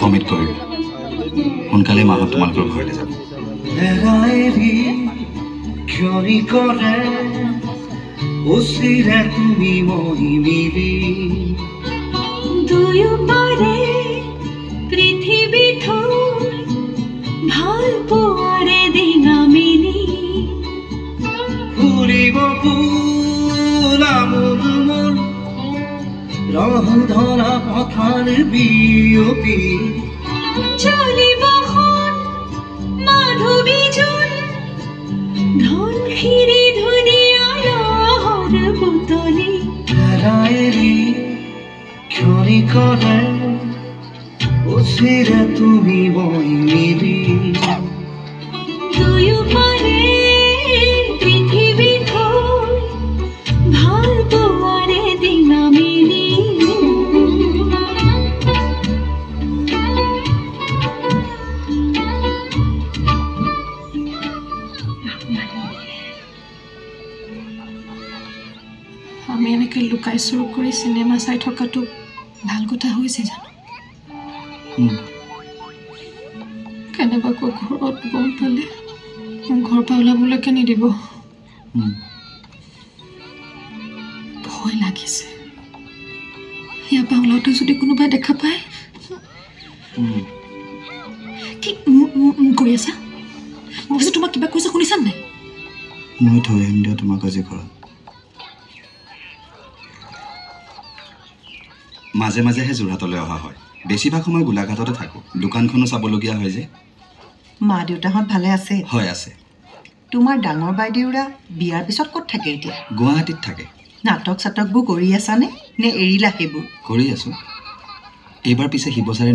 commit কৰিলোঁ সোনকালে মাহত তোমালোকৰ ঘৰলৈ যাব ক্ষণি কৰে উচিৰে তুমি মই মিলি দুয়ো পাৰে পৃথিৱী থৈ ভাল পোৱাৰে দিনা মিলি ফুৰিব ফুলামুল মুল ৰহ ধৰা পথাৰ বিয়পি চলিব মাধৱী জোন ধন খিৰি ধুনীয়া লহৰ পুতলি এৰি ক্ষণি কৰে উচিৰে তুমি মই মিলি দুয়ো পাৰে পৃথিৱী থৈ ভাল পোৱাৰে দিনা মিলি আমি এনেকৈ লুকাই চুৰ কৰি চিনেমা চাই থকাটো ভাল কথা হৈছে জানো কেনেবাকৈ ঘৰত গম পালে ঘৰৰ পৰা ওলাবলৈকে নিদিব ভয় লাগিছে ইয়াৰ পৰা ওলাওঁতে যদি কোনোবাই দেখা পায় কি কৰি আছা মই যে তোমাক কিবা কৈছে শুনিছা নাই মই থৈ আহিম দিয়া তোমাক আজি ঘৰত মাজে মাজেহে যোৰহাটলৈ অহা হয় বেছিভাগ সময় গোলাঘাটতে থাকোঁ দোকানখনো চাবলগীয়া হয় যে মা দেউতাহঁত ভালে আছে হয় আছে তোমাৰ ডাঙৰ বাইদেউৰা বিয়াৰ পিছত ক'ত থাকে এতিয়া গুৱাহাটীত থাকে নাটক চাটকবোৰ কৰি আছানে নে এৰিলা সেইবোৰ কৰি আছোঁ এইবাৰ পিছে শিৱচাৰে